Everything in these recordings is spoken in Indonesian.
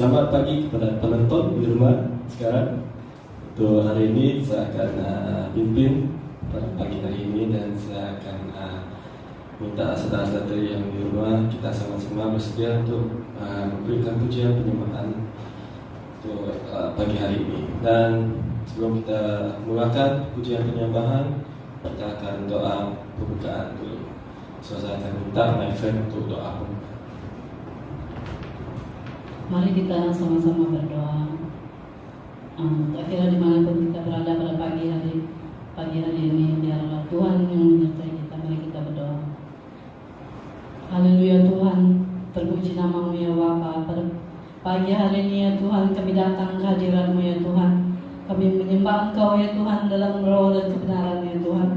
Selamat pagi kepada penonton di rumah sekarang. Untuk hari ini saya akan pimpin pada pagi hari ini, dan saya akan minta saudara-saudari yang di rumah kita sama-sama bersedia untuk memberikan pujian penyembahan untuk pagi hari ini. Dan sebelum kita mulakan pujian penyembahan, kita akan doa pembukaan dulu. So, saya akan minta my friend untuk doa pembukaan. Mari kita sama-sama berdoa. Tak kira dimanapun kita berada pada pagi hari ini, biarlah Tuhan yang menyertai kita. Mari kita berdoa. Haleluya Tuhan, terpuji nama-Mu ya Bapa. Pada pagi hari ini ya Tuhan, kami datang ke hadirat-Mu ya Tuhan. Kami menyembah Engkau ya Tuhan dalam roh dan kebenaran ya Tuhan.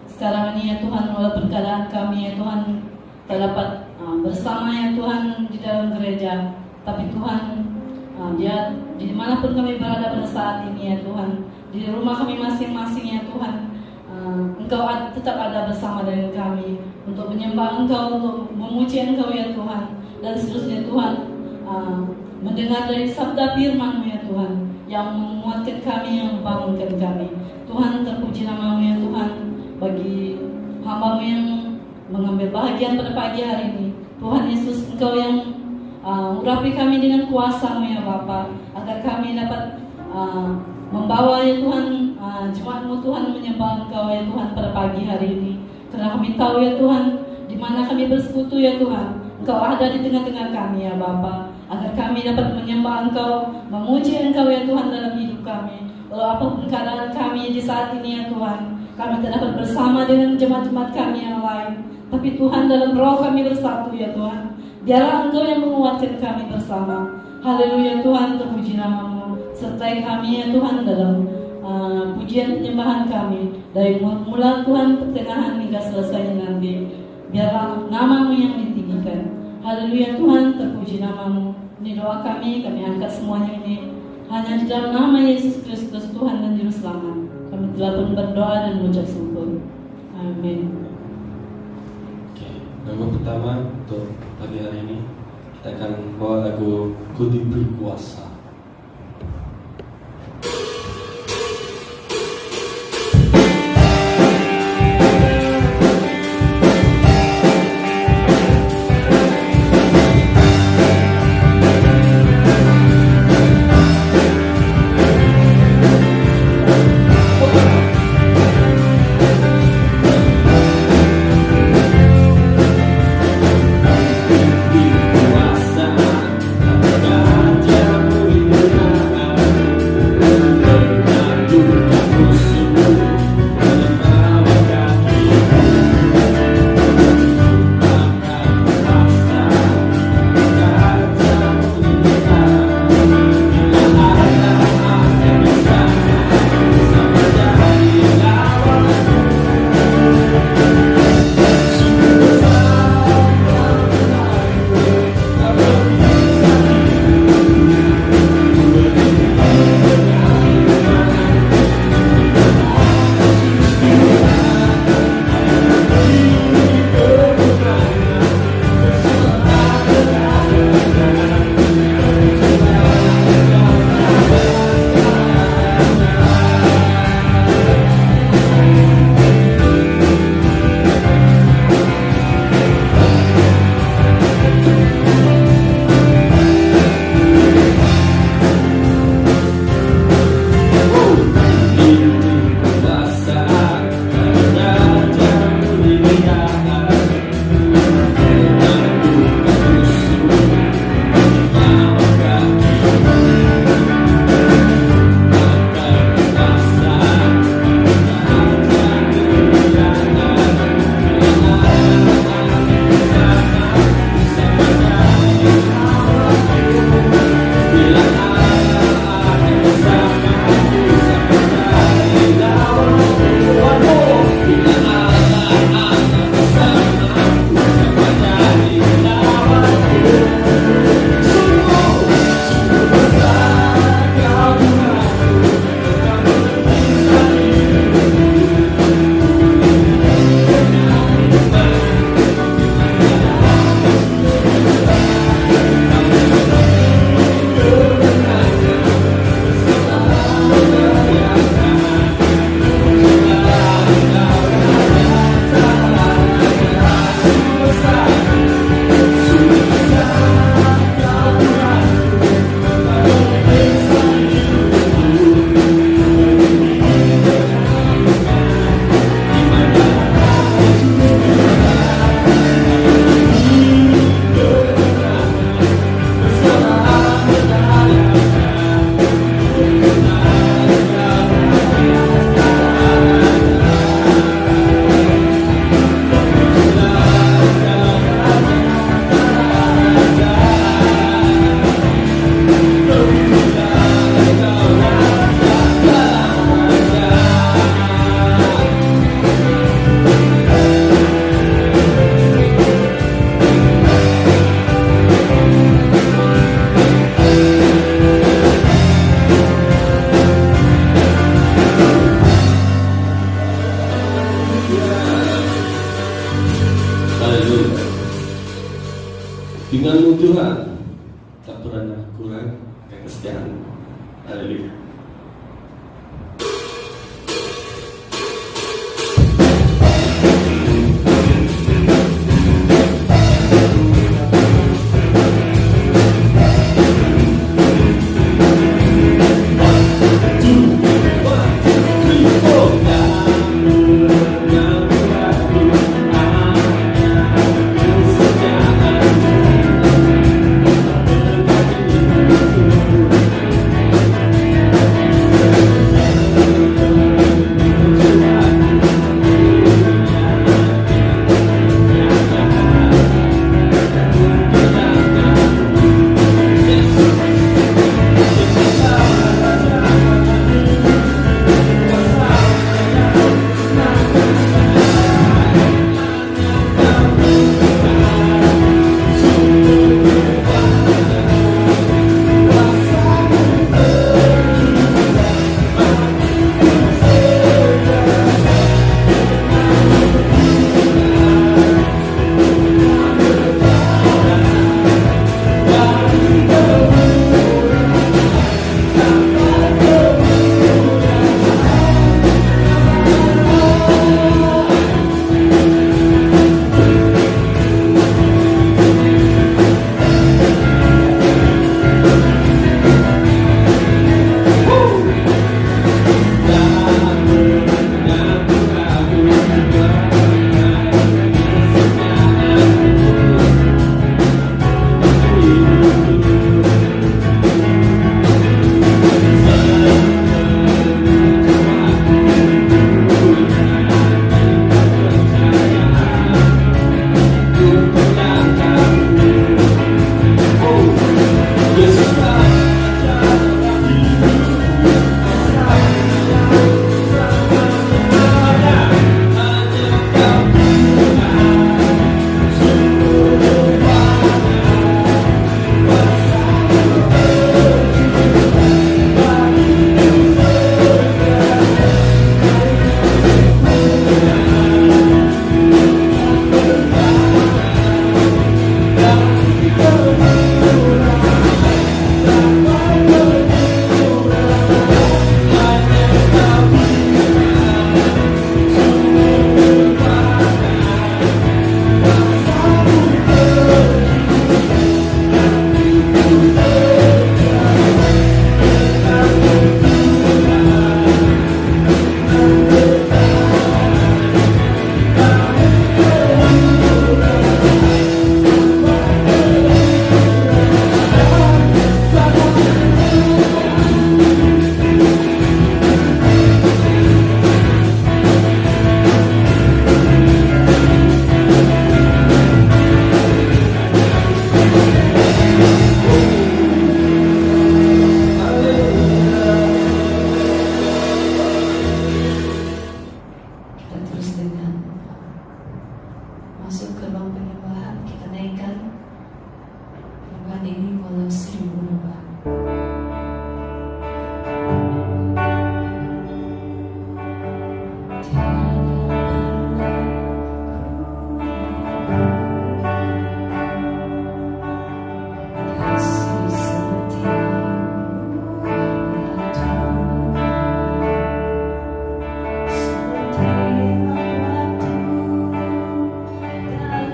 Sekarang ini ya Tuhan, walaupun keadaan kami ya Tuhan tak dapat bersama ya Tuhan di dalam gereja, tapi Tuhan, dia dimanapun kami berada pada saat ini ya Tuhan, di rumah kami masing-masing ya Tuhan, Engkau tetap ada bersama dengan kami untuk menyembah Engkau, untuk memuji Engkau ya Tuhan. Dan seterusnya Tuhan, mendengar dari sabda firman-Mu ya Tuhan, yang menguatkan kami, yang membangunkan kami. Tuhan, terpuji nama-Mu ya Tuhan, bagi hamba-Mu yang mengambil bahagian pada pagi hari ini. Tuhan Yesus, Engkau yang urapi kami dengan kuasa-Mu ya Bapa, agar kami dapat membawa ya Tuhan jemaat-Mu Tuhan menyembah Engkau ya Tuhan pada pagi hari ini. Karena kami tahu ya Tuhan, di mana kami bersekutu ya Tuhan, Engkau ada di tengah-tengah kami ya Bapa, agar kami dapat menyembah Engkau, memuji Engkau ya Tuhan dalam hidup kami. Walau apapun keadaan kami di saat ini ya Tuhan, kami tidak dapat bersama dengan jemaat-jemaat kami yang lain, tapi Tuhan, dalam roh kami bersatu ya Tuhan. Biarlah Engkau yang menguatkan kami bersama. Haleluya Tuhan, terpuji nama-Mu. Sertai kami ya Tuhan dalam pujian penyembahan kami, dari mula Tuhan pertengahan hingga selesai nanti. Biarlah nama-Mu yang ditinggikan. Haleluya Tuhan, terpuji nama-Mu. Ini doa kami angkat semuanya ini hanya di dalam nama Yesus Kristus, Tuhan dan Juru Selamat. Kami telah pun berdoa dan mengucap syukur. Amin. Lagu pertama untuk pagi hari ini, kita akan bawa lagu Ku Diberi Kuasa. Kuasa, Raja Tuhan tak pernah kurang akan kesetiaan. Haleluya.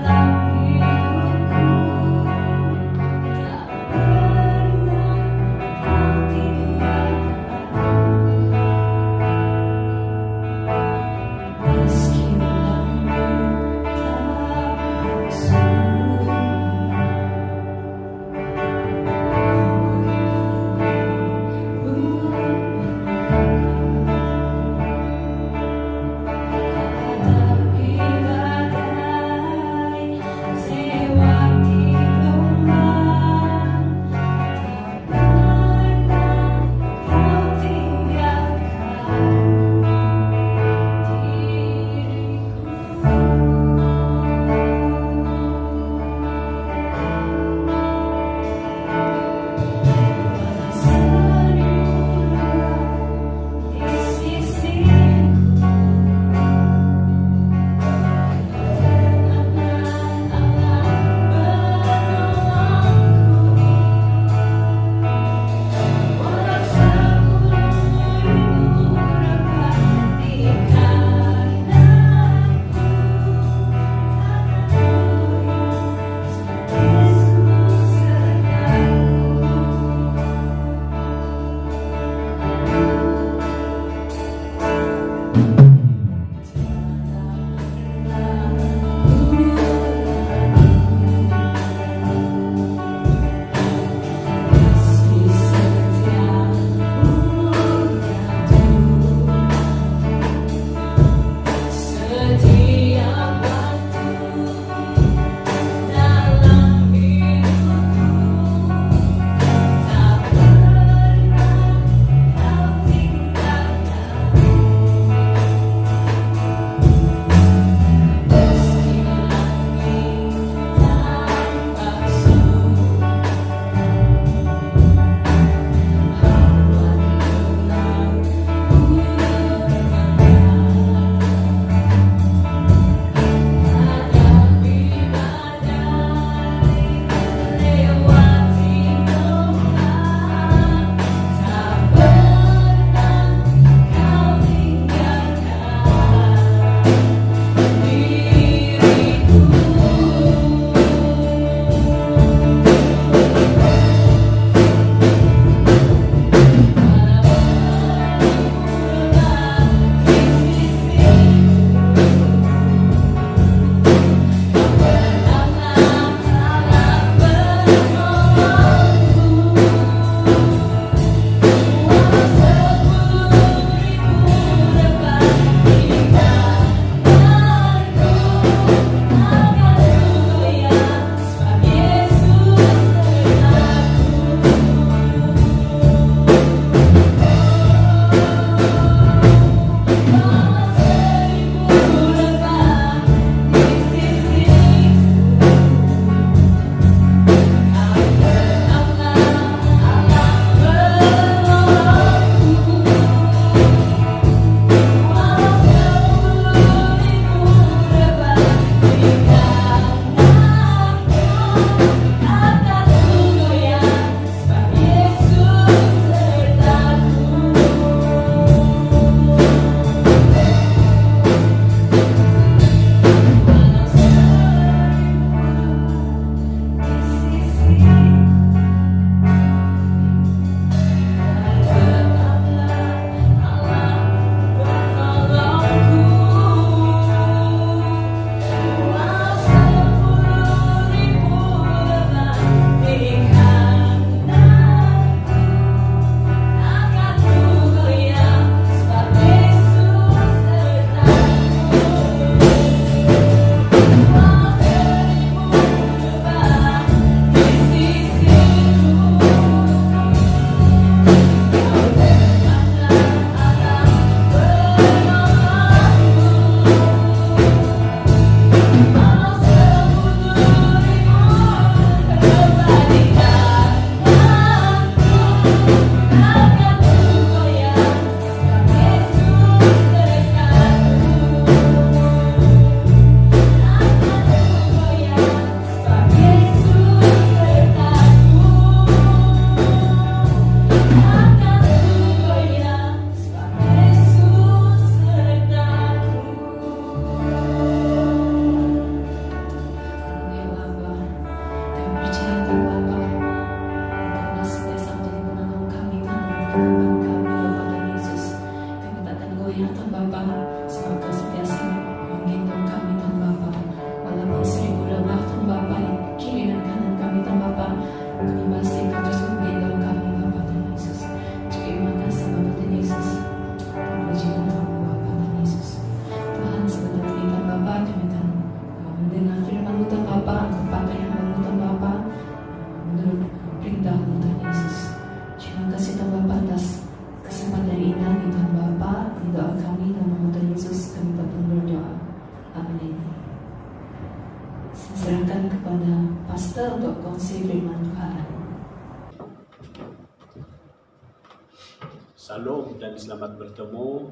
dalam Pastor untuk kongsi firman Tuhan. Salam dan selamat bertemu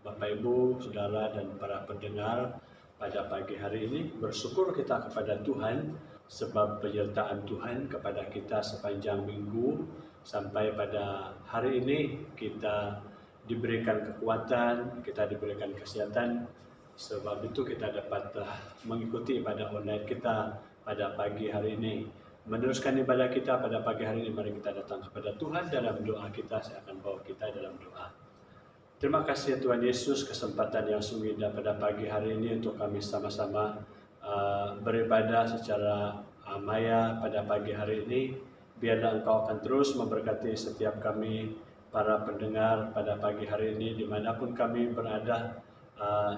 Bapak Ibu, Saudara dan para pendengar pada pagi hari ini. Bersyukur kita kepada Tuhan sebab penyertaan Tuhan kepada kita sepanjang minggu sampai pada hari ini. Kita diberikan kekuatan, kita diberikan kesehatan, sebab itu kita dapat mengikuti ibadah online kita pada pagi hari ini. Meneruskan ibadah kita pada pagi hari ini, mari kita datang kepada Tuhan dalam doa kita. Saya akan bawa kita dalam doa. Terima kasih Tuhan Yesus, kesempatan yang sungguh indah pada pagi hari ini untuk kami sama-sama beribadah secara maya pada pagi hari ini. Biarlah Engkau akan terus memberkati setiap kami, para pendengar pada pagi hari ini, dimanapun kami berada.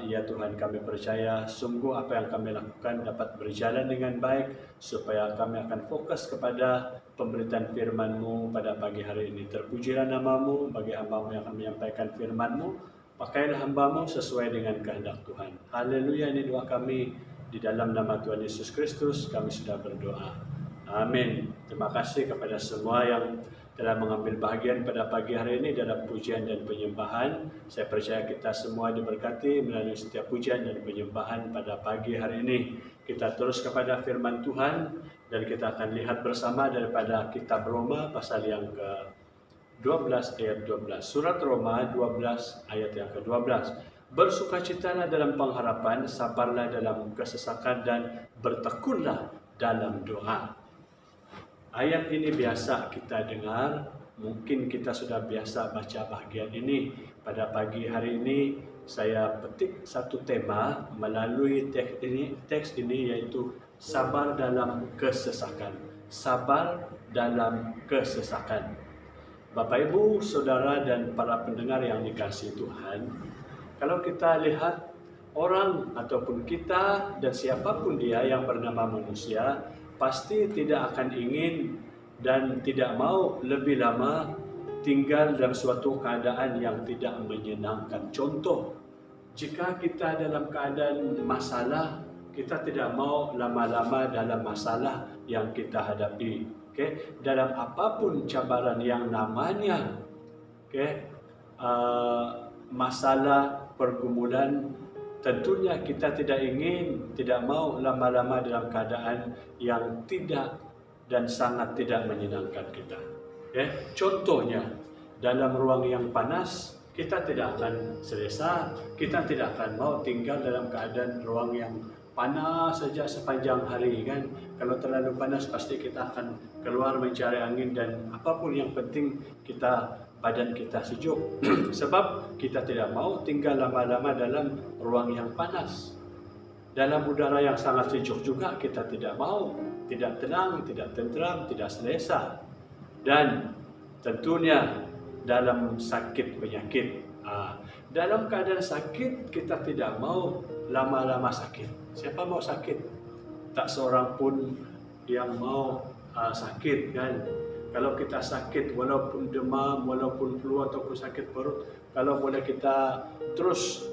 Ya Tuhan, kami percaya sungguh apa yang kami lakukan dapat berjalan dengan baik, supaya kami akan fokus kepada pemberitaan firman-Mu pada pagi hari ini. Terpujilah nama-Mu bagi hamba-Mu yang akan menyampaikan firman-Mu. Pakailah hamba-Mu sesuai dengan kehendak Tuhan. Haleluya, ini doa kami di dalam nama Tuhan Yesus Kristus kami sudah berdoa. Amin. Terima kasih kepada semua yang telah mengambil bahagian pada pagi hari ini dalam pujian dan penyembahan. Saya percaya kita semua diberkati melalui setiap pujian dan penyembahan pada pagi hari ini. Kita terus kepada firman Tuhan dan kita akan lihat bersama daripada kitab Roma pasal yang ke-12 ayat 12. Surat Roma 12 ayat yang ke-12. Bersukacitalah dalam pengharapan, sabarlah dalam kesesakan, dan bertekunlah dalam doa. Ayat ini biasa kita dengar, mungkin kita sudah biasa baca bahagian ini. Pada pagi hari ini saya petik satu tema melalui teks ini yaitu sabar dalam kesesakan. Sabar dalam kesesakan. Bapak Ibu, Saudara dan para pendengar yang dikasihi Tuhan, kalau kita lihat orang ataupun kita dan siapapun dia yang bernama manusia, pasti tidak akan ingin dan tidak mau lebih lama tinggal dalam suatu keadaan yang tidak menyenangkan. Contoh, jika kita dalam keadaan masalah, kita tidak mau lama-lama dalam masalah yang kita hadapi. Dalam apapun cabaran yang namanya masalah, pergumulan, tentunya kita tidak mau lama-lama dalam keadaan yang tidak dan sangat tidak menyenangkan kita. Contohnya, dalam ruang yang panas, kita tidak akan selesa, kita tidak akan mau tinggal dalam keadaan ruang yang panas saja sepanjang hari kan. Kalau terlalu panas pasti kita akan keluar mencari angin, dan apapun yang penting badan kita sejuk. Sebab kita tidak mau tinggal lama-lama dalam ruang yang panas. Dalam udara yang sangat sejuk juga kita tidak mau, tidak tenang, tidak tentram, tidak selesa. Dan tentunya dalam sakit penyakit. Dalam keadaan sakit kita tidak mau lama-lama sakit. Siapa mau sakit? Tak seorang pun yang mau sakit kan. Kalau kita sakit, walaupun demam, walaupun flu ataupun sakit perut, kalau boleh kita terus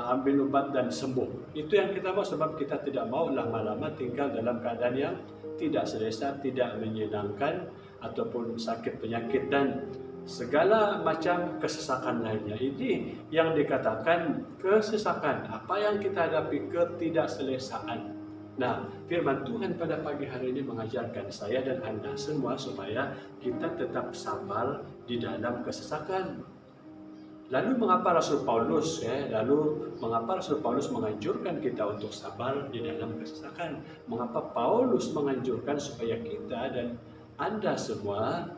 ambil obat dan sembuh. Itu yang kita mau, sebab kita tidak mau lama-lama tinggal dalam keadaan yang tidak selesa, tidak menyenangkan, ataupun sakit penyakit dan segala macam kesesakan lainnya. Ini yang dikatakan kesesakan. Apa yang kita hadapi, ketidakselesaan. Nah, firman Tuhan pada pagi hari ini mengajarkan saya dan Anda semua supaya kita tetap sabar di dalam kesesakan. Lalu mengapa Rasul Paulus menganjurkan kita untuk sabar di dalam kesesakan? Mengapa Paulus menganjurkan supaya kita dan Anda semua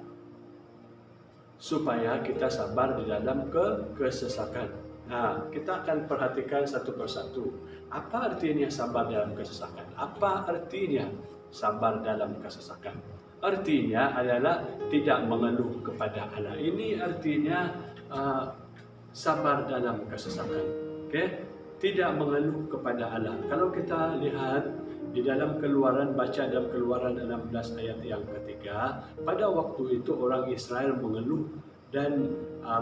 supaya kita sabar di dalam kesesakan? Nah, kita akan perhatikan satu persatu. Apa artinya sabar dalam kesesakan? Apa artinya sabar dalam kesesakan? Artinya adalah tidak mengeluh kepada Allah. Ini artinya sabar dalam kesesakan. Tidak mengeluh kepada Allah. Kalau kita lihat di dalam baca dalam Keluaran 16 ayat yang ketiga, pada waktu itu orang Israel mengeluh Dan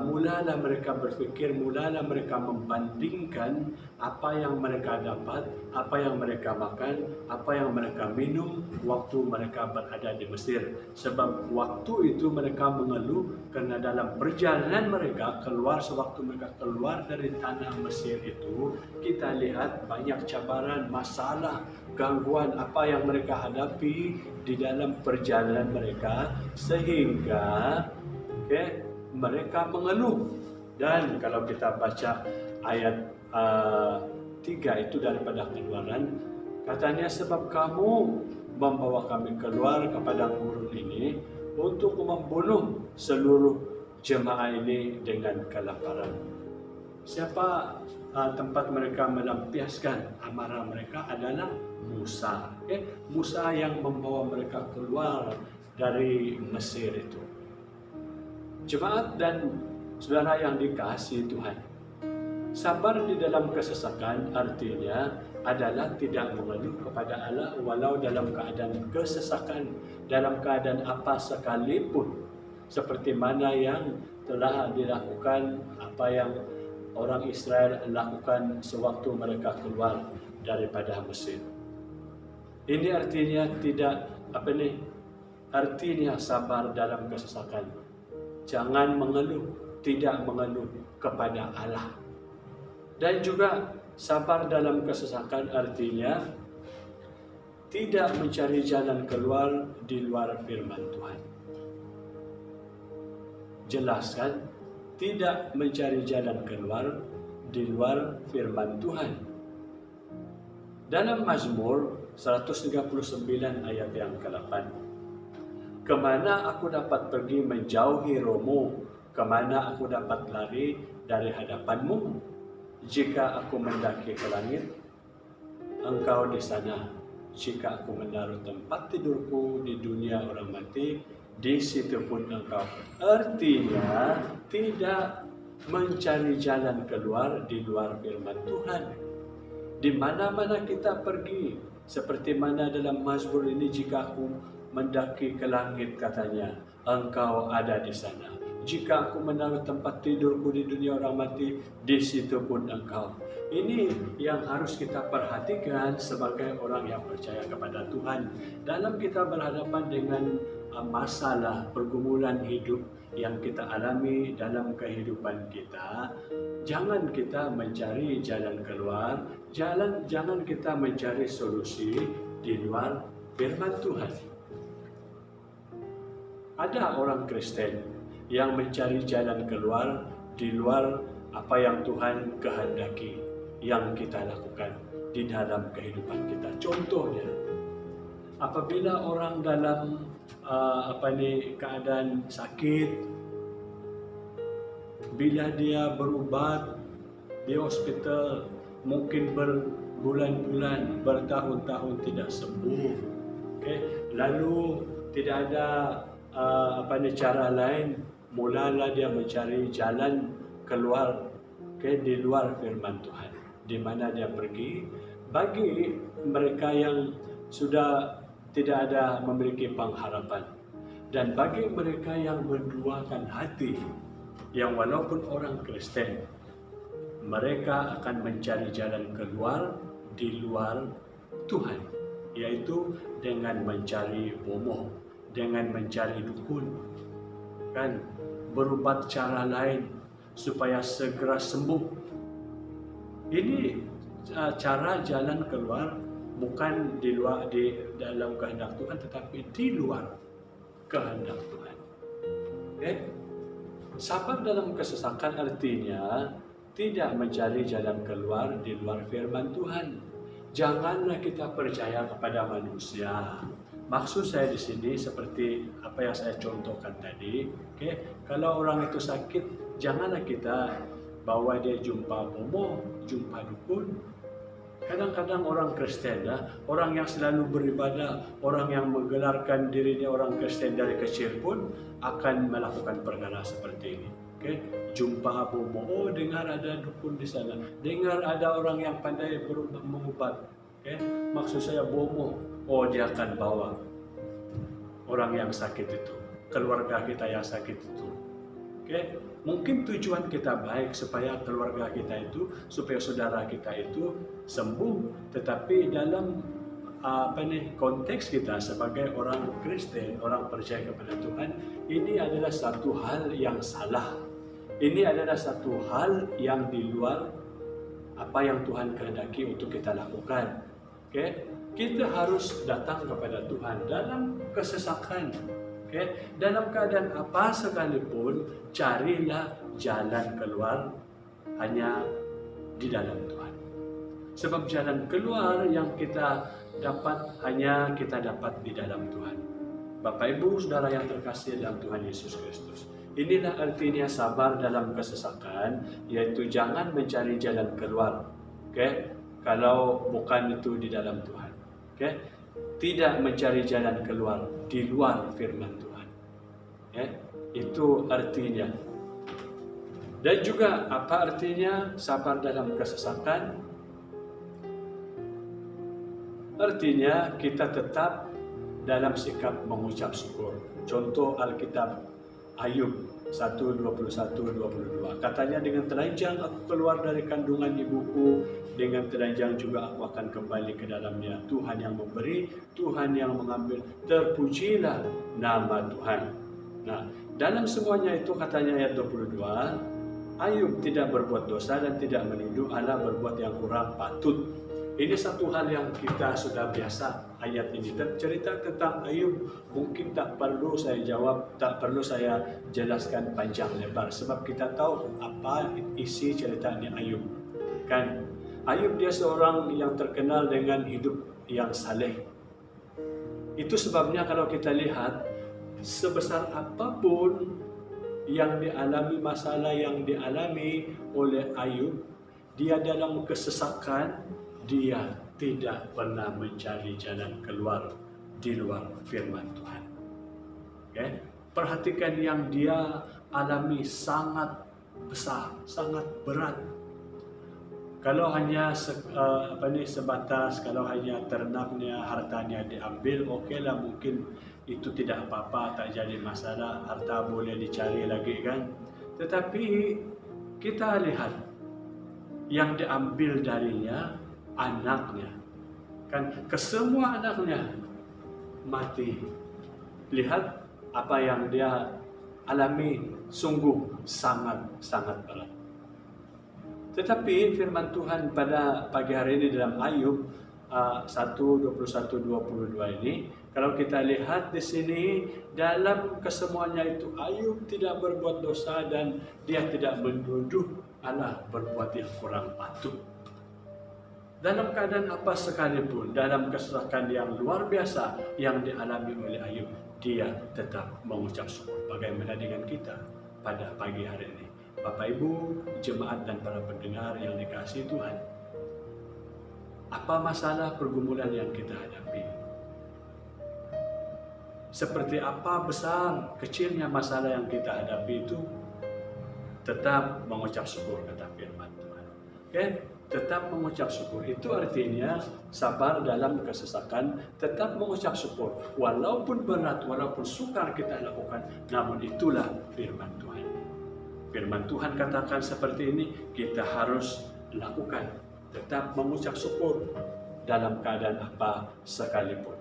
mulalah mereka berfikir, mulalah mereka membandingkan apa yang mereka dapat, apa yang mereka makan, apa yang mereka minum waktu mereka berada di Mesir. Sebab waktu itu mereka mengeluh karena dalam perjalanan mereka keluar, sewaktu mereka keluar dari tanah Mesir itu, kita lihat banyak cabaran, masalah, gangguan apa yang mereka hadapi di dalam perjalanan mereka, sehingga mereka mengeluh. Dan kalau kita baca ayat 3 itu daripada Keluaran, katanya, sebab kamu membawa kami keluar ke padang gurun ini untuk membunuh seluruh jemaah ini dengan kelaparan. Siapa tempat mereka melampiaskan amarah mereka adalah Musa. Musa yang membawa mereka keluar dari Mesir itu. Jemaat dan saudara yang dikasihi Tuhan, sabar di dalam kesesakan artinya adalah tidak mengeluh kepada Allah walau dalam keadaan kesesakan, dalam keadaan apa sekalipun, seperti mana yang telah dilakukan, apa yang orang Israel lakukan sewaktu mereka keluar daripada Mesir. Ini artinya artinya sabar dalam kesesakan. Jangan mengeluh, tidak mengeluh kepada Allah. Dan juga sabar dalam kesesakan artinya tidak mencari jalan keluar di luar firman Tuhan. Jelaskan, tidak mencari jalan keluar di luar firman Tuhan. Dalam Mazmur 139 ayat yang ke-8, kemana aku dapat pergi menjauhi rohmu? Kemana aku dapat lari dari hadapanmu? Jika aku mendaki ke langit, engkau di sana. Jika aku menaruh tempat tidurku di dunia orang mati, di situ pun engkau. Artinya tidak mencari jalan keluar di luar firman Tuhan. Di mana-mana kita pergi, seperti mana dalam Mazmur ini, jika aku mendaki ke langit, katanya, engkau ada di sana. Jika aku menaruh tempat tidurku di dunia orang mati, di situ pun engkau. Ini yang harus kita perhatikan sebagai orang yang percaya kepada Tuhan. Dalam kita berhadapan dengan masalah, pergumulan hidup yang kita alami dalam kehidupan kita, jangan kita mencari jalan keluar, jangan kita mencari solusi di luar firman Tuhan. Ada orang Kristen yang mencari jalan keluar di luar apa yang Tuhan kehendaki yang kita lakukan di dalam kehidupan kita. Contohnya, apabila orang dalam keadaan sakit, bila dia berubat di hospital, mungkin berbulan-bulan, bertahun-tahun tidak sembuh, lalu tidak ada cara lain, mulalah dia mencari jalan keluar di luar firman Tuhan. Di mana dia pergi? Bagi mereka yang sudah tidak ada memiliki pengharapan, dan bagi mereka yang berduakan hati, yang walaupun orang Kristen, mereka akan mencari jalan keluar di luar Tuhan, yaitu dengan mencari bomoh, dengan mencari dukun, berubat cara lain supaya segera sembuh. Ini cara jalan keluar, bukan di dalam kehendak Tuhan, tetapi di luar kehendak Tuhan. Sabar dalam kesesakan artinya tidak mencari jalan keluar di luar firman Tuhan. Janganlah kita percaya kepada manusia. Maksud saya di sini seperti apa yang saya contohkan tadi. Kalau orang itu sakit, janganlah kita bawa dia jumpa bomoh, jumpa dukun. Kadang-kadang orang Kristen, orang yang selalu beribadah, orang yang menggelarkan dirinya orang Kristen dari kecil pun akan melakukan perkara seperti ini. Jumpa bomoh, dengar ada dukun di sana, dengar ada orang yang pandai mengubat. Maksud saya bomoh, dia akan bawa orang yang sakit itu, keluarga kita yang sakit itu, Oke, mungkin tujuan kita baik supaya keluarga kita itu, supaya saudara kita itu sembuh, tetapi dalam konteks kita sebagai orang Kristen, orang percaya kepada Tuhan, ini adalah satu hal yang salah. Ini adalah satu hal yang di luar apa yang Tuhan kehendaki untuk kita lakukan. Oke, kita harus datang kepada Tuhan dalam kesesakan. Oke, dalam keadaan apa sekalipun, carilah jalan keluar hanya di dalam Tuhan. Sebab jalan keluar yang kita dapat hanya kita dapat di dalam Tuhan. Bapak Ibu Saudara yang terkasih dalam Tuhan Yesus Kristus, inilah artinya sabar dalam kesesakan, yaitu jangan mencari jalan keluar. Oke, kalau bukan itu di dalam Tuhan. Oke, tidak mencari jalan keluar di luar firman Tuhan. Itu artinya. Dan juga apa artinya sabar dalam kesesakan? Artinya kita tetap dalam sikap mengucap syukur. Contoh Alkitab Ayub 1:21-22. Katanya, dengan telanjang aku keluar dari kandungan ibuku, dengan telanjang juga aku akan kembali ke dalamnya. Tuhan yang memberi, Tuhan yang mengambil, terpujilah nama Tuhan. Nah, dalam semuanya itu katanya ayat 22, Ayub tidak berbuat dosa dan tidak menuduh Allah berbuat yang kurang patut. Ini satu hal yang kita sudah biasa ayat ini. Dan cerita tentang Ayub mungkin tak perlu saya jawab, tak perlu saya jelaskan panjang lebar. Sebab kita tahu apa isi ceritanya Ayub. Kan? Ayub dia seorang yang terkenal dengan hidup yang saleh. Itu sebabnya kalau kita lihat, sebesar apapun yang dialami, masalah yang dialami oleh Ayub, dia dalam kesesakan, dia tidak pernah mencari jalan keluar di luar firman Tuhan. Okay? Perhatikan yang dia alami sangat besar, sangat berat. Kalau hanya sebatas, kalau hanya ternaknya, hartanya diambil, lah mungkin itu tidak apa-apa, tak jadi masalah, harta boleh dicari lagi kan. Tetapi kita lihat yang diambil darinya anaknya, kan, kesemua anaknya mati. Lihat apa yang dia alami, sungguh sangat berat. Tetapi firman Tuhan pada pagi hari ini dalam Ayub 1:21-22 ini, kalau kita lihat di sini, dalam kesemuanya itu Ayub tidak berbuat dosa dan dia tidak menuduh Allah berbuat yang kurang patut. Dalam keadaan apa sekalipun, dalam kesesakan yang luar biasa yang dialami oleh Ayub, dia tetap mengucap syukur. Bagaimana dengan kita pada pagi hari ini? Bapak Ibu, jemaat dan para pendengar yang dikasihi Tuhan, apa masalah pergumulan yang kita hadapi? Seperti apa besar, kecilnya masalah yang kita hadapi itu, tetap mengucap syukur, kata firman Tuhan. Oke? Tetap mengucap syukur. Itu artinya sabar dalam kesesakan, tetap mengucap syukur. Walaupun berat, walaupun sukar kita lakukan, namun itulah firman Tuhan. Firman Tuhan katakan seperti ini, kita harus lakukan. Tetap mengucap syukur dalam keadaan apa sekalipun.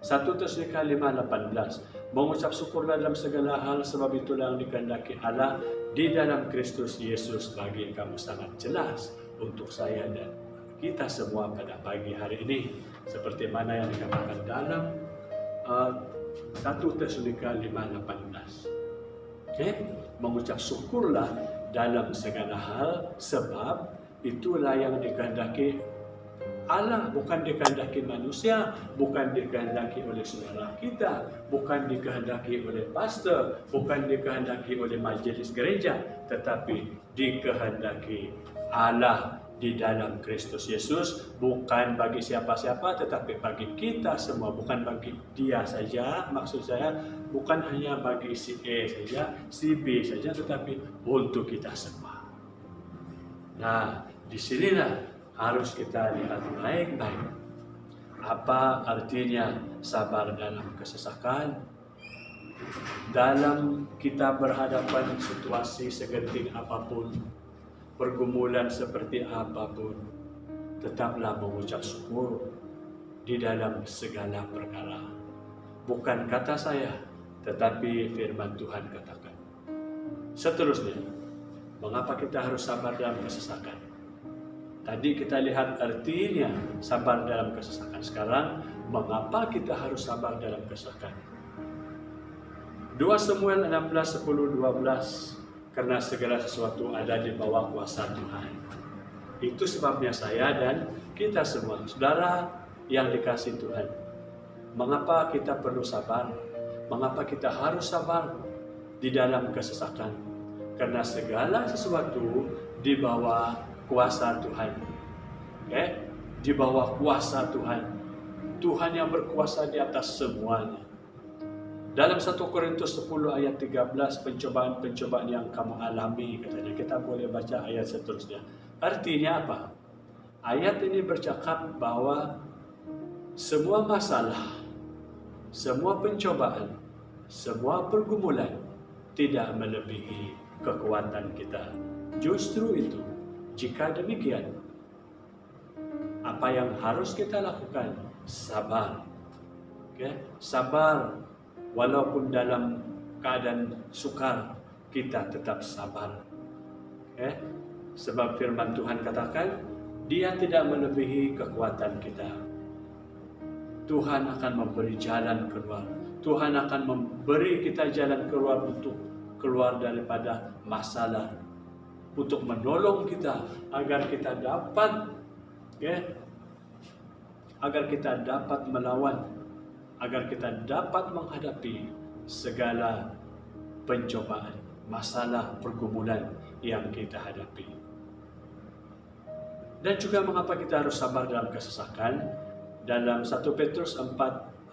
1 Tesalonika 5:18, mengucap syukurlah dalam segala hal, sebab itulah yang dikehendaki Allah di dalam Kristus Yesus bagi kamu. Sangat jelas untuk saya dan kita semua pada pagi hari ini, seperti mana yang dikatakan dalam 1 Tesalonika 5:18. Mengucap syukurlah dalam segala hal, sebab itulah yang dikehendaki Allah, bukan dikehendaki manusia, bukan dikehendaki oleh saudara kita, bukan dikehendaki oleh pastor, bukan dikehendaki oleh majelis gereja, tetapi dikehendaki Allah di dalam Kristus Yesus, bukan bagi siapa-siapa, tetapi bagi kita semua, bukan bagi dia saja, maksud saya bukan hanya bagi si A saja, si B saja, tetapi untuk kita semua. Nah, disinilah harus kita lihat baik-baik. Apa artinya sabar dalam kesesakan? dalam kita berhadapan situasi segenting apapun, pergumulan seperti apapun, tetaplah mengucap syukur di dalam segala perkara. Bukan kata saya, tetapi firman Tuhan katakan. Seterusnya, mengapa kita harus sabar dalam kesesakan? Tadi kita lihat artinya sabar dalam kesesakan. Sekarang, mengapa kita harus sabar dalam kesesakan? 2 Samuel 16, 10, 12. Karena segala sesuatu ada di bawah kuasa Tuhan. Itu sebabnya saya dan kita semua, saudara yang dikasihi Tuhan. Mengapa kita perlu sabar? Mengapa kita harus sabar di dalam kesesakan? Karena segala sesuatu di bawah kuasa Tuhan. Di bawah kuasa Tuhan. Tuhan yang berkuasa di atas semuanya. Dalam 1 Korintus 10 ayat 13, pencobaan-pencobaan yang kamu alami, katanya. Kita boleh baca ayat seterusnya. Artinya apa? Ayat ini bercakap bahwa semua masalah, semua pencobaan, semua pergumulan tidak melebihi kekuatan kita. Justru itu, jika demikian, apa yang harus kita lakukan? Sabar. Sabar. Walaupun dalam keadaan sukar, kita tetap sabar. Sebab firman Tuhan katakan, Dia tidak melebihi kekuatan kita. Tuhan akan memberi jalan keluar. Tuhan akan memberi kita jalan keluar untuk keluar daripada masalah. Untuk menolong kita agar kita dapat melawan, agar kita dapat menghadapi segala pencobaan, masalah, pergumulan yang kita hadapi. Dan juga mengapa kita harus sabar dalam kesesakan? Dalam 1 Petrus 4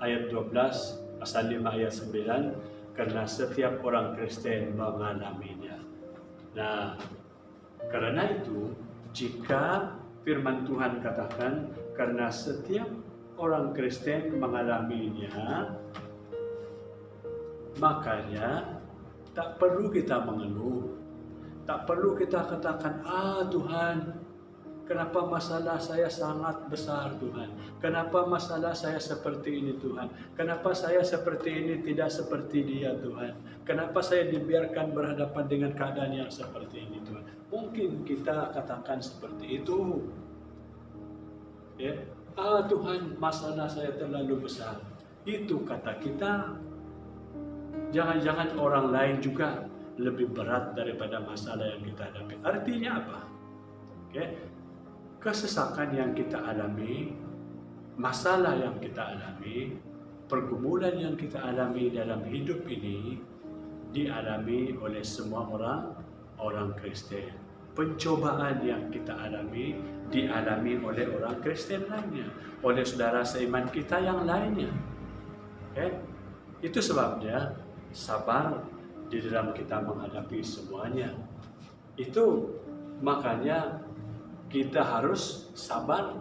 ayat 12, pasal 5 ayat 9, karena setiap orang Kristen mengalaminya. Nah, karena itu, jika firman Tuhan katakan, karena setiap orang Kristen mengalaminya, makanya tak perlu kita mengeluh, tak perlu kita katakan, Tuhan, kenapa masalah saya sangat besar Tuhan, kenapa masalah saya seperti ini Tuhan, kenapa saya seperti ini tidak seperti Dia Tuhan, kenapa saya dibiarkan berhadapan dengan keadaan yang seperti ini Tuhan. Mungkin kita katakan seperti itu, Tuhan, masalah saya terlalu besar. Itu kata kita. Jangan-jangan orang lain juga lebih berat daripada masalah yang kita hadapi. Artinya apa? Kesesakan yang kita alami, masalah yang kita alami, pergumulan yang kita alami dalam hidup ini dialami oleh semua orang Kristen. Pencobaan yang kita alami dialami oleh orang Kristen lainnya, oleh saudara seiman kita yang lainnya. Itu sebabnya sabar di dalam kita menghadapi semuanya. Itu makanya kita harus sabar,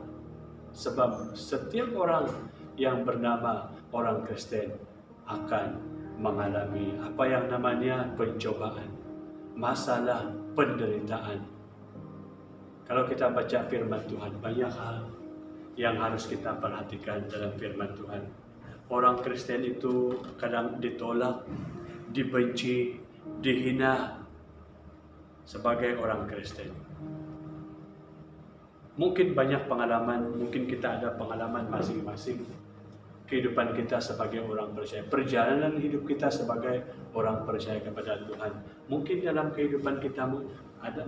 sebab setiap orang yang bernama orang Kristen akan mengalami apa yang namanya pencobaan, masalah, penderitaan. Kalau kita baca firman Tuhan, banyak hal yang harus kita perhatikan dalam firman Tuhan. Orang Kristen itu kadang ditolak, dibenci, dihina sebagai orang Kristen. Mungkin banyak pengalaman, mungkin kita ada pengalaman masing-masing. Kehidupan kita sebagai orang percaya, perjalanan hidup kita sebagai orang percaya kepada Tuhan. Mungkin dalam kehidupan kita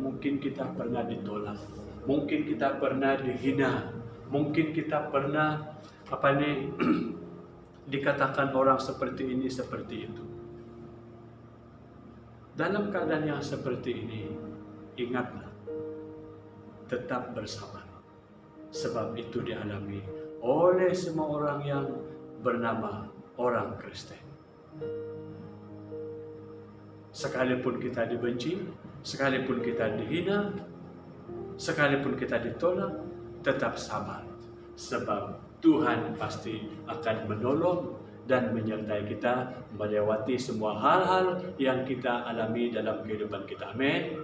mungkin kita pernah ditolak, mungkin kita pernah dihina, mungkin kita pernah dikatakan orang seperti ini, seperti itu. Dalam keadaan yang seperti ini, ingatlah, tetap bersabar, sebab itu dialami oleh semua orang yang bernama orang Kristen. Sekalipun kita dibenci, sekalipun kita dihina, sekalipun kita ditolak, tetap sabar, sebab Tuhan pasti akan menolong dan menyertai kita melewati semua hal-hal yang kita alami dalam kehidupan kita. Amin.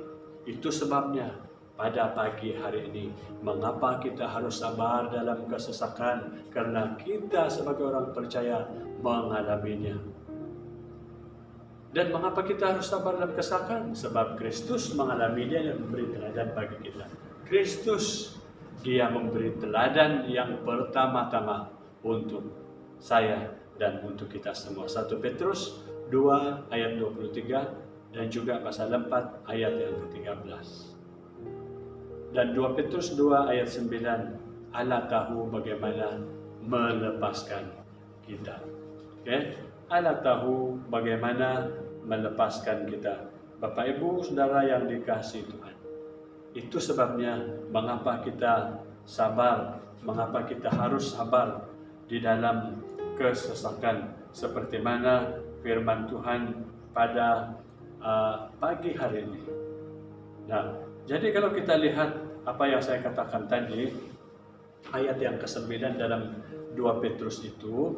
Itu sebabnya pada pagi hari ini, mengapa kita harus sabar dalam kesesakan? Karena kita sebagai orang percaya mengalaminya. Dan mengapa kita harus sabar dalam kesesakan? Sebab Kristus mengalaminya dan memberi teladan bagi kita. Kristus, Dia memberi teladan yang pertama-tama untuk saya dan untuk kita semua. 1 Petrus 2 ayat 23 dan juga pasal 4 ayat yang ke-13. Dan 2 Petrus 2 ayat 9, Allah tahu bagaimana melepaskan kita. Okay? Allah tahu bagaimana melepaskan kita. Bapak Ibu Saudara yang dikasihi Tuhan. Itu sebabnya mengapa kita sabar, mengapa kita harus sabar di dalam kesesakan, seperti mana firman Tuhan pada pagi hari ini. Nah, jadi kalau kita lihat apa yang saya katakan tadi, ayat yang ke-9 dalam 2 Petrus itu,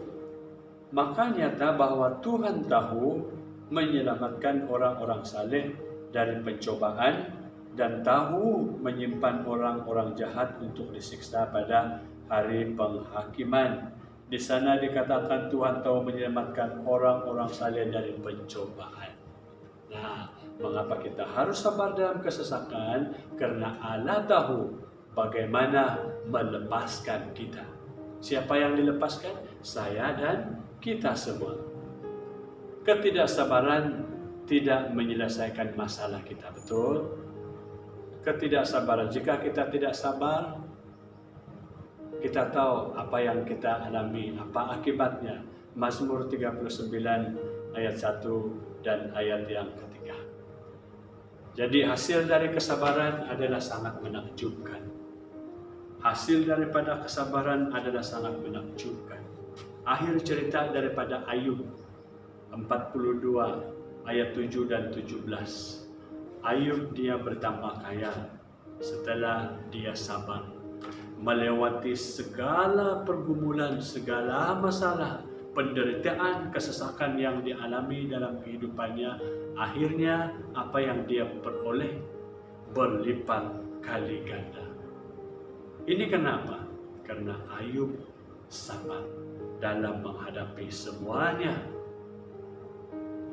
maka nyata bahwa Tuhan tahu menyelamatkan orang-orang saleh dari pencobaan dan tahu menyimpan orang-orang jahat untuk disiksa pada hari penghakiman. Di sana dikatakan Tuhan tahu menyelamatkan orang-orang saleh dari pencobaan. Nah, mengapa kita harus sabar dalam kesesakan? Karena Allah tahu bagaimana melepaskan kita. Siapa yang dilepaskan? Saya dan kita semua. Ketidaksabaran tidak menyelesaikan masalah kita, betul? Ketidaksabaran, jika kita tidak sabar, kita tahu apa yang kita alami, apa akibatnya. Mazmur 39 ayat 1 dan ayat yang ketiga. Jadi hasil dari kesabaran adalah sangat menakjubkan. Hasil daripada kesabaran adalah sangat menakjubkan. Akhir cerita daripada Ayub 42 ayat 7 dan 17. Ayub dia bertambah kaya setelah dia sabar melewati segala pergumulan, segala masalah, penderitaan, kesesakan yang dialami dalam kehidupannya. Akhirnya apa yang dia peroleh berlipat kali ganda. Ini kenapa? Karena Ayub sabar dalam menghadapi semuanya.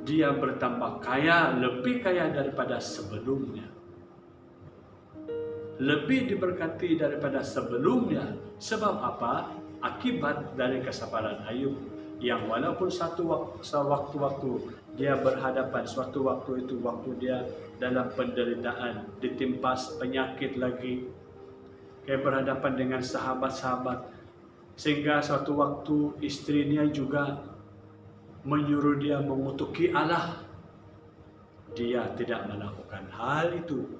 Dia bertambah kaya, lebih kaya daripada sebelumnya. Lebih diberkati daripada sebelumnya. Sebab apa? Akibat dari kesabaran Ayub, yang walaupun sewaktu-waktu dia berhadapan, suatu waktu itu waktu dia dalam penderitaan, ditimpas penyakit lagi, kayak berhadapan dengan sahabat-sahabat, sehingga suatu waktu istrinya juga menyuruh dia mengutuki Allah. Dia tidak melakukan hal itu.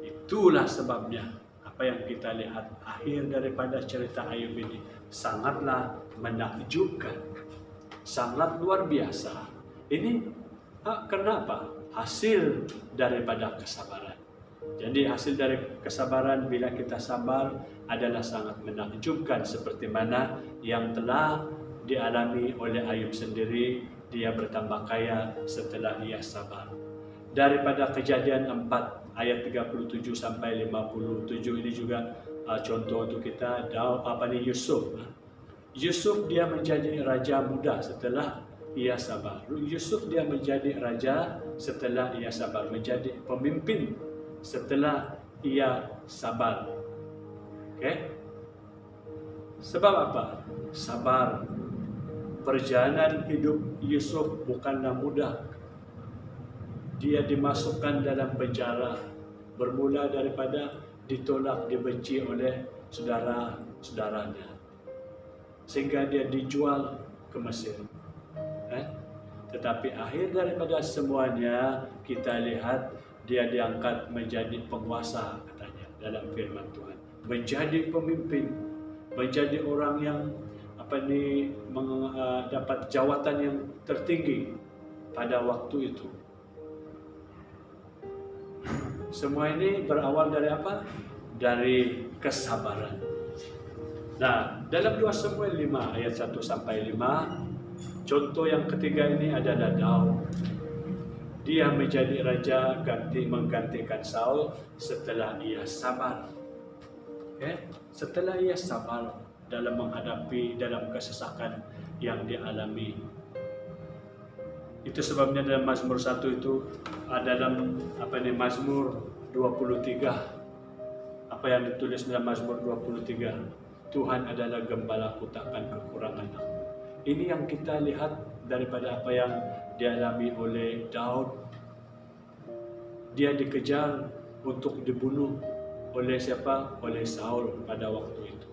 Itulah sebabnya apa yang kita lihat akhir daripada cerita Ayub ini sangatlah menakjubkan, sangat luar biasa. Ini kenapa? Hasil daripada kesabaran. Jadi hasil dari kesabaran, bila kita sabar, adalah sangat menakjubkan, seperti mana yang telah dialami oleh Ayub sendiri. Dia bertambah kaya setelah ia sabar. Daripada Kejadian 4 ayat 37 sampai 57 ini juga contoh untuk kita. Yusuf. Yusuf dia menjadi raja muda setelah ia sabar. Yusuf dia menjadi raja setelah ia sabar, menjadi pemimpin setelah ia sabar. Okay? Sebab apa? Sabar. Perjalanan hidup Yusuf bukanlah mudah. Dia dimasukkan dalam penjara, bermula daripada ditolak, dibenci oleh saudara-saudaranya, sehingga dia dijual ke Mesir. Tetapi akhir daripada semuanya, kita lihat dia diangkat menjadi penguasa, katanya dalam firman Tuhan, menjadi pemimpin, menjadi orang yang dapat jawatan yang tertinggi pada waktu itu. Semua ini berawal dari apa? Dari kesabaran. Nah, dalam 2 Samuel 5 ayat 1 sampai 5, Contoh yang ketiga ini adalah Daud. Dia menjadi raja menggantikan Saul setelah ia sabar. Setelah ia sabar dalam menghadapi dalam kesesakan yang dialami. Itu sebabnya dalam Mazmur 1 itu dalam Mazmur 23, apa yang ditulis dalam Mazmur 23, Tuhan adalah gembalaku, takkan kekurangan aku. Ini yang kita lihat daripada apa yang dialami oleh Daud. Dia dikejar untuk dibunuh oleh siapa? Oleh Saul pada waktu itu.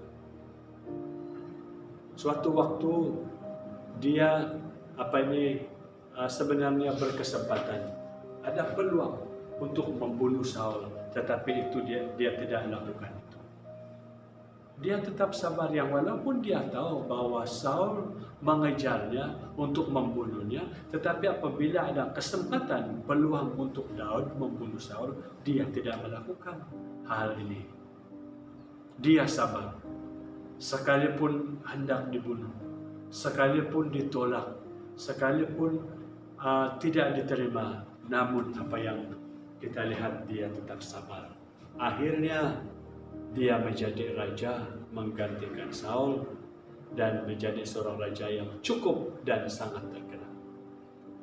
Suatu waktu dia sebenarnya berkesempatan, ada peluang untuk membunuh Saul, tetapi itu dia tidak lakukan itu. Dia tetap sabar, yang walaupun dia tahu bahwa Saul mengejarnya untuk membunuhnya, tetapi apabila ada kesempatan, peluang untuk Daud membunuh Saul, dia tidak melakukan hal ini. Dia sabar, sekalipun hendak dibunuh, sekalipun ditolak, sekalipun tidak diterima, namun apa yang kita lihat, dia tetap sabar. Akhirnya dia menjadi raja menggantikan Saul dan menjadi seorang raja yang cukup dan sangat terkenal.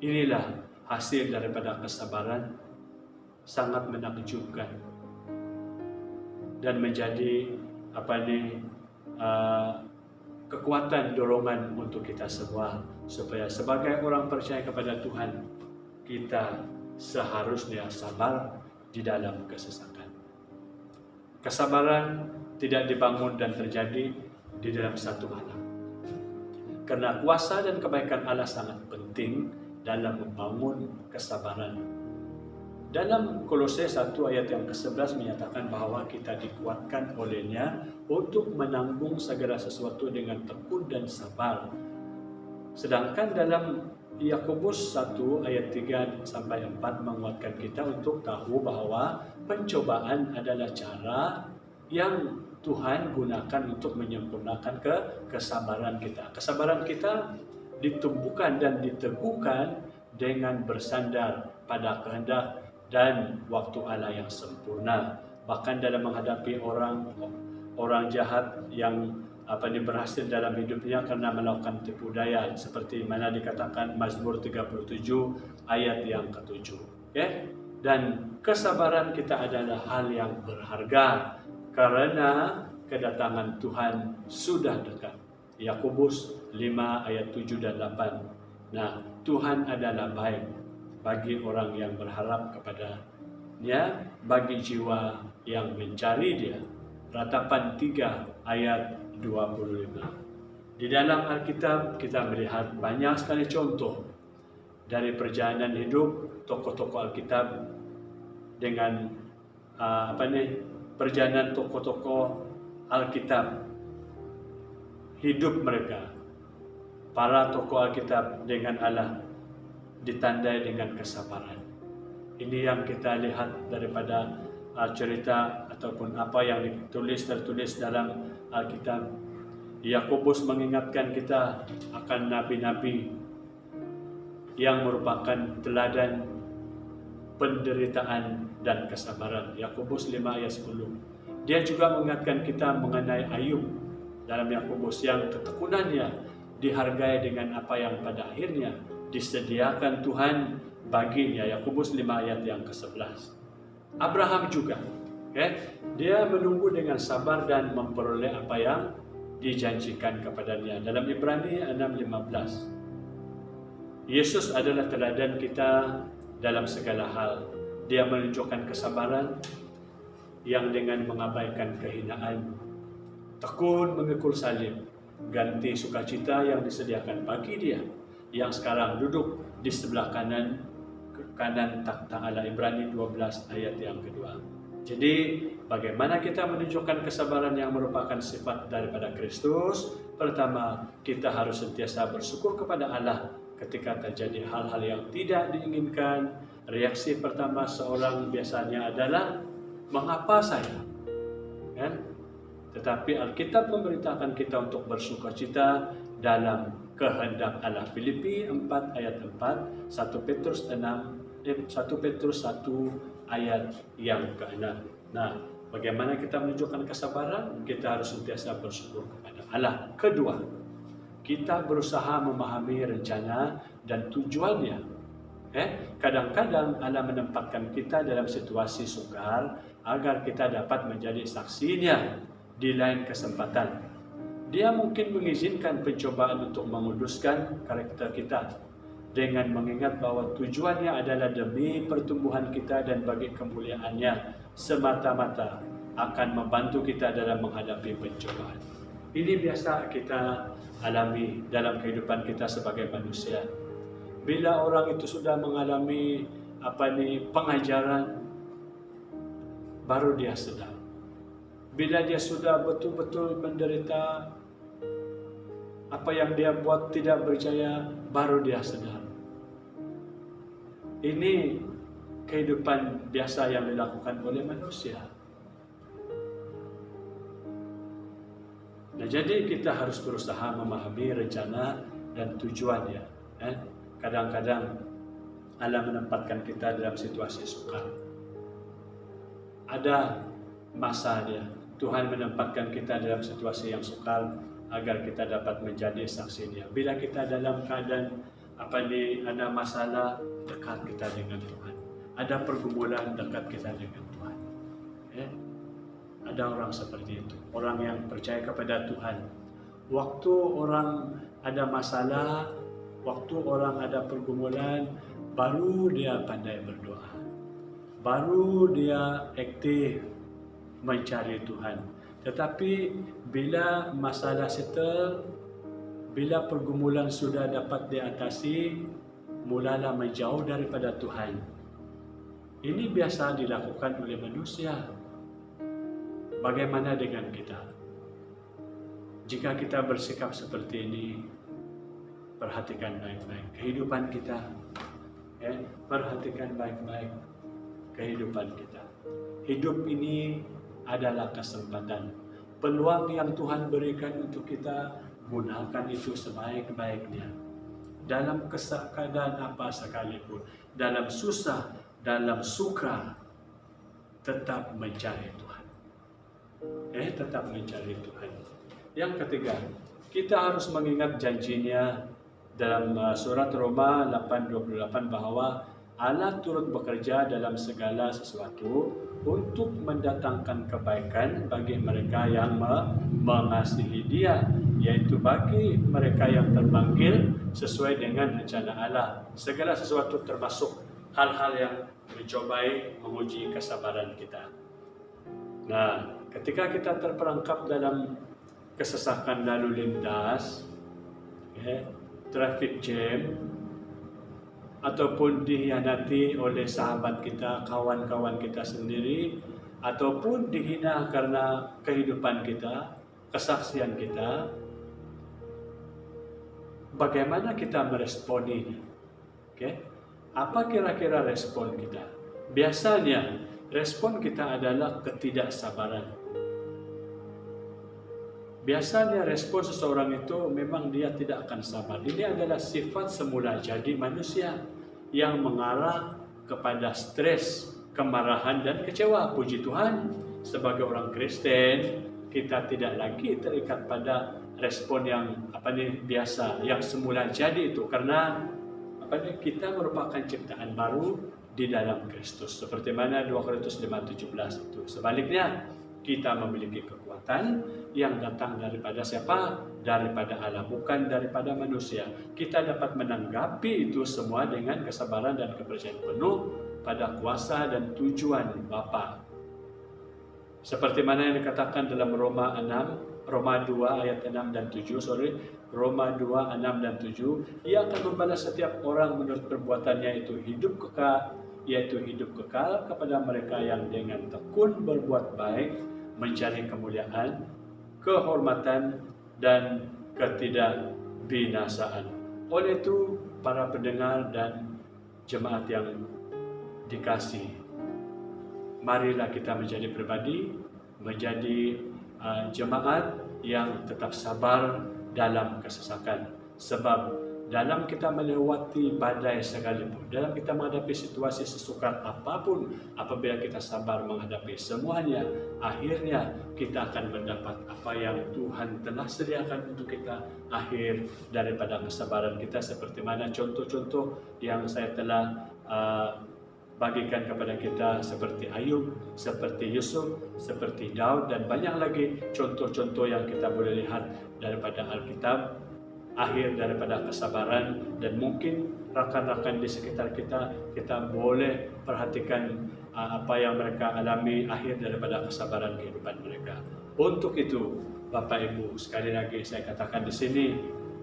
Inilah hasil daripada kesabaran, sangat menakjubkan dan menjadi kekuatan dorongan untuk kita semua, supaya sebagai orang percaya kepada Tuhan, kita seharusnya sabar di dalam kesesakan. Kesabaran tidak dibangun dan terjadi di dalam satu malam. Karena kuasa dan kebaikan Allah sangat penting dalam membangun kesabaran. Dalam Kolose 1 ayat yang ke-11 menyatakan bahwa kita dikuatkan olehnya untuk menanggung segala sesuatu dengan tekun dan sabar. Sedangkan dalam Yakobus 1 ayat 3 sampai 4 menguatkan kita untuk tahu bahwa pencobaan adalah cara yang Tuhan gunakan untuk menyempurnakan kesabaran kita. Kesabaran kita ditumbuhkan dan diteguhkan dengan bersandar pada kehendak dan waktu Allah yang sempurna. Bahkan dalam menghadapi orang jahat yang berhasil dalam hidupnya karena melakukan tipu daya, seperti mana dikatakan Mazmur 37 ayat yang ke-7. Dan kesabaran kita adalah hal yang berharga karena kedatangan Tuhan sudah dekat. Yakobus 5 ayat 7 dan 8. Nah, Tuhan adalah baik bagi orang yang berharap kepada-Nya, bagi jiwa yang mencari Dia. Ratapan 3 ayat 25. Di dalam Alkitab kita melihat banyak sekali contoh dari perjalanan hidup tokoh-tokoh Alkitab dengan perjalanan tokoh-tokoh Alkitab, hidup mereka, para tokoh Alkitab dengan Allah ditandai dengan kesabaran. Ini yang kita lihat daripada cerita ataupun apa yang tertulis dalam Alkitab. Yakobus mengingatkan kita akan nabi-nabi yang merupakan teladan penderitaan dan kesabaran. Yakobus 5 ayat 10. Dia juga mengingatkan kita mengenai Ayub dalam Yakobus yang ketekunannya dihargai dengan apa yang pada akhirnya disediakan Tuhan baginya. Yakobus 5 ayat yang ke-11. Abraham juga, dia menunggu dengan sabar dan memperoleh apa yang dijanjikan kepadanya. Dalam Ibrani 6:15. Yesus adalah teladan kita dalam segala hal. Dia menunjukkan kesabaran yang dengan mengabaikan kehinaan, tekun memikul salib, ganti sukacita yang disediakan bagi Dia yang sekarang duduk di sebelah kanan takhta Allah. Ibrani 12 ayat yang kedua. Jadi bagaimana kita menunjukkan kesabaran yang merupakan sifat daripada Kristus? Pertama, kita harus sentiasa bersyukur kepada Allah ketika terjadi hal-hal yang tidak diinginkan. Reaksi pertama seorang biasanya adalah, mengapa saya? Tetapi Alkitab memberitakan kita untuk bersukacita dalam kehendak Allah. Filipi 4 ayat 4, 1 Petrus 1 ayat yang ke-6. Nah, bagaimana kita menunjukkan kesabaran? Kita harus sentiasa bersyukur kepada Allah. Kedua, kita berusaha memahami rencana dan tujuannya. Kadang-kadang Allah menempatkan kita dalam situasi sukar agar kita dapat menjadi saksinya di lain kesempatan. Dia mungkin mengizinkan pencobaan untuk menguduskan karakter kita dengan mengingat bahwa tujuannya adalah demi pertumbuhan kita dan bagi kemuliaannya semata-mata akan membantu kita dalam menghadapi pencobaan. Ini biasa kita alami dalam kehidupan kita sebagai manusia. Bila orang itu sudah mengalami pengajaran, baru dia sedar. Bila dia sudah betul-betul menderita, apa yang dia buat tidak berjaya, baru dia sedar. Ini kehidupan biasa yang dilakukan oleh manusia. Nah, jadi kita harus berusaha memahami rencana dan tujuannya. Kadang-kadang Allah menempatkan kita dalam situasi sukar. Ada masanya Tuhan menempatkan kita dalam situasi yang sukar agar kita dapat menjadi saksinya. Bila kita dalam keadaan ada masalah, dekat kita dengan Tuhan. Ada pergumulan, dekat kita dengan Tuhan. Ada orang seperti itu, orang yang percaya kepada Tuhan. Waktu orang ada masalah, waktu orang ada pergumulan, baru dia pandai berdoa. Baru dia aktif mencari Tuhan. Tetapi bila masalah settle, bila pergumulan sudah dapat diatasi, mulalah menjauh daripada Tuhan. Ini biasa dilakukan oleh manusia. Bagaimana dengan kita? Jika kita bersikap seperti ini, perhatikan baik-baik kehidupan kita. Perhatikan baik-baik kehidupan kita. Hidup ini adalah kesempatan. Peluang yang Tuhan berikan untuk kita, gunakan itu sebaik-baiknya. Dalam keadaan apa sekalipun, dalam susah, dalam suka, tetap mencari Tuhan. Tetap mencari Tuhan. Yang ketiga, kita harus mengingat janjinya dalam surat Roma 8:28 bahwa Allah turut bekerja dalam segala sesuatu untuk mendatangkan kebaikan bagi mereka yang mengasihi Dia, yaitu bagi mereka yang terpanggil sesuai dengan rencana Allah. Segala sesuatu termasuk hal-hal yang mencobai menguji kesabaran kita. Nah, ketika kita terperangkap dalam kesesakan lalu lintas, traffic jam, ataupun dikhianati oleh sahabat kita, kawan-kawan kita sendiri, ataupun dihina karena kehidupan kita, kesaksian kita, bagaimana kita merespon ini? Apa kira-kira respon kita? Biasanya respon kita adalah ketidaksabaran. Biasanya respon seseorang itu memang dia tidak akan sabar. Ini adalah sifat semula jadi manusia yang mengarah kepada stres, kemarahan dan kecewa. Puji Tuhan, sebagai orang Kristen, kita tidak lagi terikat pada respon yang biasa, yang semula jadi itu, karena kita merupakan ciptaan baru di dalam Kristus. Seperti mana 2 Korintus 5:17 itu. Sebaliknya, kita memiliki kekuatan yang datang daripada siapa? Daripada Allah, bukan daripada manusia. Kita dapat menanggapi itu semua dengan kesabaran dan kepercayaan penuh pada kuasa dan tujuan Bapa. Seperti mana yang dikatakan dalam Roma 2 ayat 6 dan 7, Roma 2, 6 dan 7, Ia akan membalas setiap orang menurut perbuatannya, yaitu hidup kekal kepada mereka yang dengan tekun berbuat baik, mencari kemuliaan, kehormatan, dan ketidakbinasaan. Oleh itu, para pendengar dan jemaat yang dikasihi, marilah kita menjadi pribadi, menjadi jemaat yang tetap sabar dalam kesesakan. Sebab dalam kita melewati badai sekalipun, dalam kita menghadapi situasi sesukar apapun, apabila kita sabar menghadapi semuanya, akhirnya kita akan mendapat apa yang Tuhan telah sediakan untuk kita, akhir daripada kesabaran kita, seperti mana contoh-contoh yang saya telah bagikan kepada kita, seperti Ayub, seperti Yusuf, seperti Daud, dan banyak lagi contoh-contoh yang kita boleh lihat daripada Alkitab, akhir daripada kesabaran. Dan mungkin rakan-rakan di sekitar kita boleh perhatikan apa yang mereka alami, akhir daripada kesabaran kehidupan mereka. Untuk itu, Bapak Ibu, sekali lagi saya katakan di sini,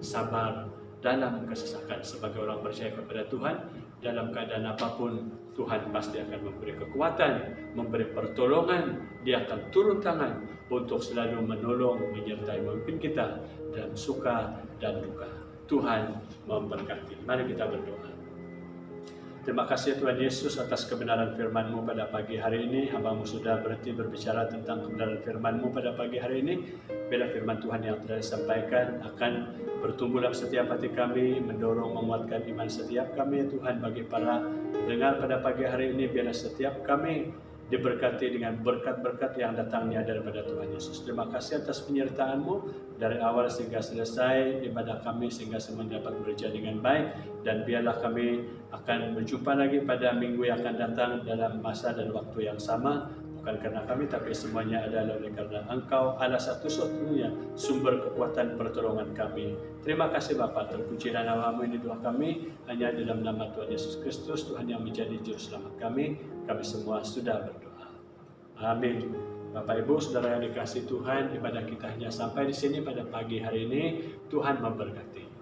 sabar dalam kesesakan. Sebagai orang percaya kepada Tuhan, dalam keadaan apapun, Tuhan pasti akan memberi kekuatan, memberi pertolongan. Dia akan turun tangan untuk selalu menolong, menyertai, memimpin kita dalam suka dan duka. Tuhan memberkati. Mari kita berdoa. Terima kasih Tuhan Yesus atas kebenaran firman-Mu pada pagi hari ini. Hamba-Mu sudah berhenti berbicara tentang kebenaran firman-Mu pada pagi hari ini. Bila firman Tuhan yang telah disampaikan akan bertumbuh dalam setiap hati kami, mendorong, menguatkan iman setiap kami, Tuhan, bagi para pendengar pada pagi hari ini. Biarlah setiap kami diberkati dengan berkat-berkat yang datangnya daripada Tuhan Yesus. Terima kasih atas penyertaan-Mu dari awal sehingga selesai ibadah kami, sehingga semua dapat berjalan dengan baik. Dan biarlah kami akan berjumpa lagi pada minggu yang akan datang dalam masa dan waktu yang sama. Bukan karena kami, tapi semuanya adalah oleh karena Engkau, Allah satu-satunya sumber kekuatan pertolongan kami. Terima kasih Bapa, terpuji dan nama-Mu ini doa kami, hanya dalam nama Tuhan Yesus Kristus, Tuhan yang menjadi juru selamat kami. Kami semua sudah berdoa. Amin. Bapak Ibu, saudara yang dikasihi Tuhan, ibadah kita hanya sampai di sini pada pagi hari ini. Tuhan memberkati.